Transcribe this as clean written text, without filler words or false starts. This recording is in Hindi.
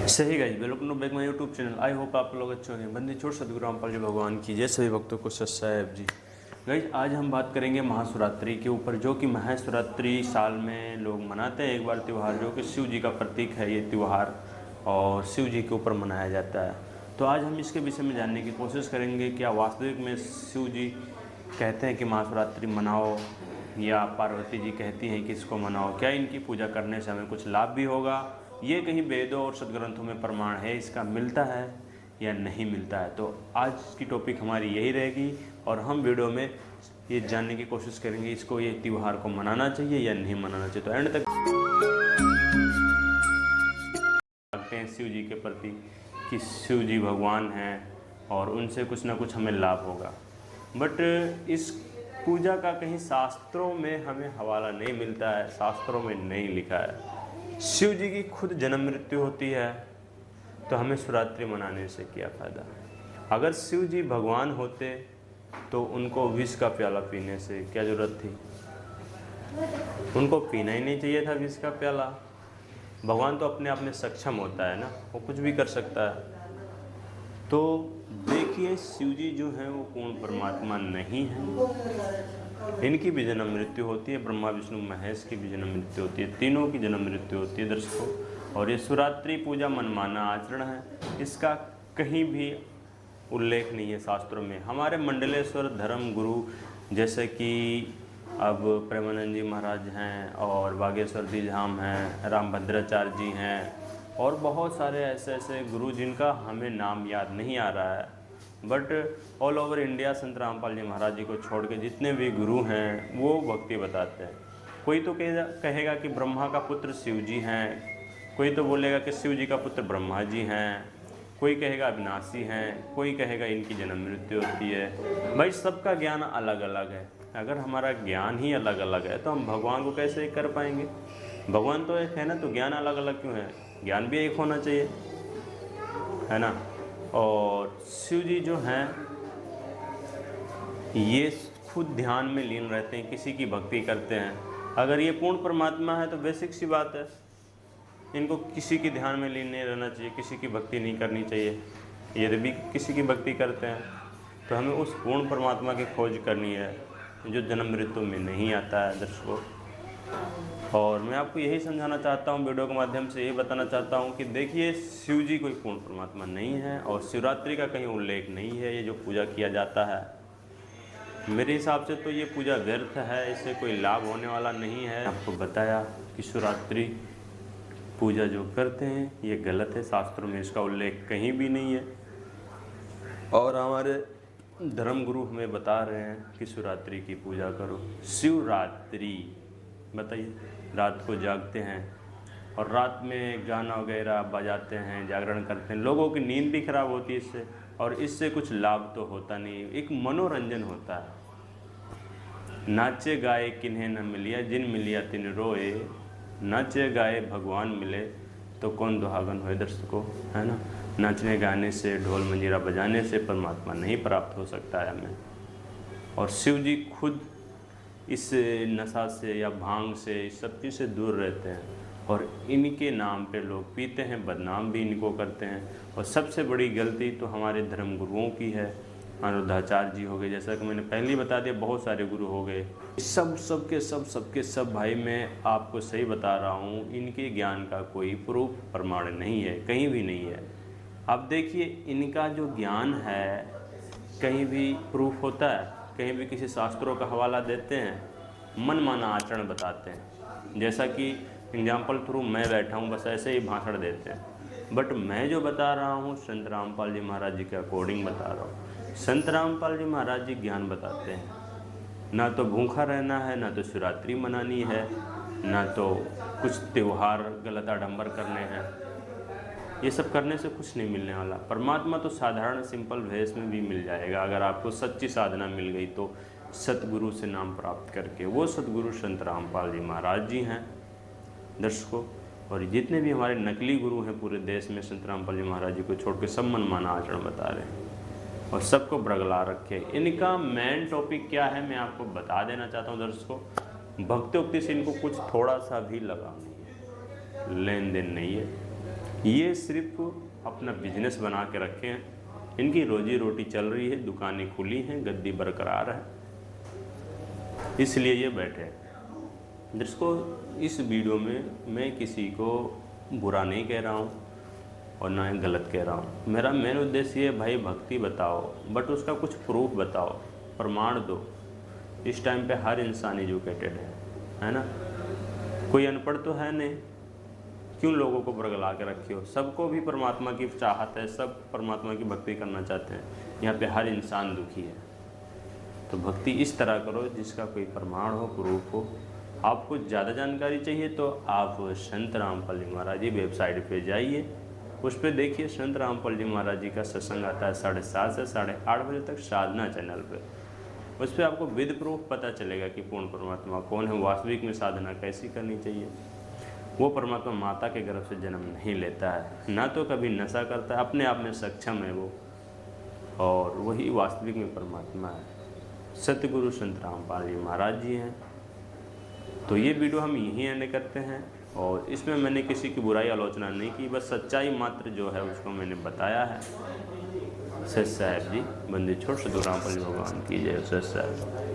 सही guys, welcome to back my YouTube channel. I hope आप लोग अच्छे होंगे। बंदी छोड़ सदगुरु रामपाल जी भगवान की जय। सभी भक्तों को सत साहेब जी। गाइस, आज हम बात करेंगे महाशिवरात्रि के ऊपर, जो कि महाशिवरात्रि साल में लोग मनाते हैं एक बार त्यौहार, जो कि शिव जी का प्रतीक है ये त्यौहार और शिव जी के ऊपर मनाया जाता है। तो आज हम इसके विषय में जानने की कोशिश करेंगे, क्या वास्तविक में शिव जी कहते हैं कि महाशिवरात्रि मनाओ, या पार्वती जी कहती हैं कि इसको मनाओ, क्या इनकी पूजा करने से हमें कुछ लाभ भी होगा, ये कहीं वेदों और सदग्रंथों में प्रमाण है, इसका मिलता है या नहीं मिलता है। तो आज की टॉपिक हमारी यही रहेगी और हम वीडियो में ये जानने की कोशिश करेंगे इसको, ये त्यौहार को मनाना चाहिए या नहीं मनाना चाहिए। तो एंड तक रखते हैं शिव जी के प्रति कि शिव जी भगवान हैं और उनसे कुछ ना कुछ हमें लाभ होगा। बट इस पूजा का कहीं शास्त्रों में हमें हवाला नहीं मिलता है, शास्त्रों में नहीं लिखा है। शिव जी की खुद जन्म मृत्यु होती है तो हमें शिवरात्रि मनाने से क्या फ़ायदा। अगर शिव जी भगवान होते तो उनको विष का प्याला पीने से क्या ज़रूरत थी, उनको पीना ही नहीं चाहिए था विष का प्याला। भगवान तो अपने आप में सक्षम होता है ना, वो कुछ भी कर सकता है। तो देखिए, शिव जी जो हैं वो पूर्ण परमात्मा नहीं है, इनकी भी जन्म मृत्यु होती है, ब्रह्मा विष्णु महेश की भी जन्म मृत्यु होती है, तीनों की जन्म मृत्यु होती है दर्शकों। और ये शिवरात्रि पूजा मनमाना आचरण है, इसका कहीं भी उल्लेख नहीं है शास्त्रों में। हमारे मंडलेश्वर धर्म गुरु जैसे कि अब प्रेमानंद जी महाराज हैं और बागेश्वर जी धाम हैं, रामभद्राचार्य जी हैं और बहुत सारे ऐसे ऐसे गुरु जिनका हमें नाम याद नहीं आ रहा है। बट ऑल ओवर इंडिया संत रामपाल जी महाराज जी को छोड़ के जितने भी गुरु हैं वो भक्ति बताते हैं। कोई तो कहेगा कि ब्रह्मा का पुत्र शिव जी हैं, कोई तो बोलेगा कि शिव जी का पुत्र ब्रह्मा जी हैं, कोई कहेगा अविनाशी हैं, कोई कहेगा इनकी जन्म मृत्यु होती है। भाई, सबका ज्ञान अलग अलग है। अगर हमारा ज्ञान ही अलग अलग है तो हम भगवान को कैसे एक कर पाएंगे। भगवान तो एक है ना, तो ज्ञान अलग अलग क्यों है, ज्ञान भी एक होना चाहिए, है ना। और शिव जी जो हैं ये खुद ध्यान में लीन रहते हैं, किसी की भक्ति करते हैं। अगर ये पूर्ण परमात्मा है तो बेसिक सी बात है, इनको किसी की ध्यान में लीन नहीं रहना चाहिए, किसी की भक्ति नहीं करनी चाहिए। यदि भी किसी की भक्ति करते हैं तो हमें उस पूर्ण परमात्मा की खोज करनी है जो जन्म मृत्यु में नहीं आता है दर्शकों। और मैं आपको यही समझाना चाहता हूँ, वीडियो के माध्यम से यही बताना चाहता हूँ कि देखिए, शिव जी कोई पूर्ण परमात्मा नहीं है और शिवरात्रि का कहीं उल्लेख नहीं है। ये जो पूजा किया जाता है, मेरे हिसाब से तो ये पूजा व्यर्थ है, इससे कोई लाभ होने वाला नहीं है। आपको बताया कि शिवरात्रि पूजा जो करते हैं ये गलत है, शास्त्रों में इसका उल्लेख कहीं भी नहीं है। और हमारे धर्म गुरु हमें बता रहे हैं कि शिवरात्रि की पूजा करो। शिवरात्रि बताइए, रात को जागते हैं और रात में गाना वगैरह बजाते हैं, जागरण करते हैं, लोगों की नींद भी खराब होती है इससे, और इससे कुछ लाभ तो होता नहीं, एक मनोरंजन होता है। नाचे गाए किन्हें न मिलिया, जिन मिलिया तिन रोए, नाचे गाए भगवान मिले तो कौन दुहागन होए दर्शकों, है ना। नाचने गाने से, ढोल मंजीरा बजाने से परमात्मा नहीं प्राप्त हो सकता है हमें। और शिव जी खुद इस नशा से या भांग से, इस सब चीज़ से दूर रहते हैं और इनके नाम पे लोग पीते हैं, बदनाम भी इनको करते हैं। और सबसे बड़ी गलती तो हमारे धर्म गुरुओं की है। अनिरुद्धाचार्य जी हो गए, जैसा कि मैंने पहले ही बता दिया, बहुत सारे गुरु हो गए। सबके सब भाई, मैं आपको सही बता रहा हूँ, इनके ज्ञान का कोई प्रूफ प्रमाण नहीं है, कहीं भी नहीं है। अब देखिए, इनका जो ज्ञान है कहीं भी प्रूफ होता है, कहीं भी किसी शास्त्रों का हवाला देते हैं, मनमाना आचरण बताते हैं। जैसा कि एग्जाम्पल थ्रू मैं बैठा हूँ, बस ऐसे ही भाषण देते हैं। बट मैं जो बता रहा हूँ संत रामपाल जी महाराज जी के अकॉर्डिंग बता रहा हूँ। संत रामपाल जी महाराज जी ज्ञान बताते हैं, ना तो भूखा रहना है, ना तो शिवरात्रि मनानी है, ना तो कुछ त्यौहार गलत आडंबर करने हैं। ये सब करने से कुछ नहीं मिलने वाला। परमात्मा तो साधारण सिंपल भेष में भी मिल जाएगा, अगर आपको सच्ची साधना मिल गई तो, सतगुरु से नाम प्राप्त करके। वो सतगुरु संत रामपाल जी महाराज जी हैं दर्शकों। और जितने भी हमारे नकली गुरु हैं पूरे देश में, संत रामपाल जी महाराज जी को छोड़ के सब मनमाना आचरण बता रहे हैं और सबको ब्रगला रखे। इनका मेन टॉपिक क्या है मैं आपको बता देना चाहता हूँ दर्शकों। भक्ति उक्ति से इनको कुछ थोड़ा सा भी लगाव नहीं है, लेन देन नहीं है। ये सिर्फ अपना बिजनेस बना के रखे हैं, इनकी रोजी रोटी चल रही है, दुकानें खुली हैं, गद्दी बरकरार है, इसलिए ये बैठे हैं। जिसको इस वीडियो में मैं किसी को बुरा नहीं कह रहा हूँ और ना ही गलत कह रहा हूँ। मेरा मेन उद्देश्य ये भाई भक्ति बताओ, बट उसका कुछ प्रूफ बताओ, प्रमाण दो। इस टाइम पे हर इंसान एजुकेटेड है ना, कोई अनपढ़ तो है नहीं। क्यों लोगों को बरगला के रखे हो? सबको भी परमात्मा की चाहत है, सब परमात्मा की भक्ति करना चाहते हैं। यहाँ पे हर इंसान दुखी है, तो भक्ति इस तरह करो जिसका कोई प्रमाण हो, प्रूफ हो। आपको ज़्यादा जानकारी चाहिए तो आप संत रामपाल जी महाराज जी वेबसाइट पे जाइए, उस पर देखिए संत रामपाल जी महाराज जी का सत्संग आता है 7:30 से 8:30 बजे तक साधना चैनल पे। उस पर आपको विद प्रूफ पता चलेगा कि पूर्ण परमात्मा कौन है, वास्तविक में साधना कैसी करनी चाहिए। वो परमात्मा माता के गर्भ से जन्म नहीं लेता है, ना तो कभी नशा करता है, अपने आप में सक्षम है वो, और वही वास्तविक में परमात्मा है। सतगुरु संत रामपाल जी महाराज जी हैं। तो ये वीडियो हम यहीं एंड करते हैं, और इसमें मैंने किसी की बुराई आलोचना नहीं की, बस सच्चाई मात्र जो है उसको मैंने बताया है। सच साहब जी बंदी छोड़ सदगुरु रामपाल जी भगवान की जय। सच साहब।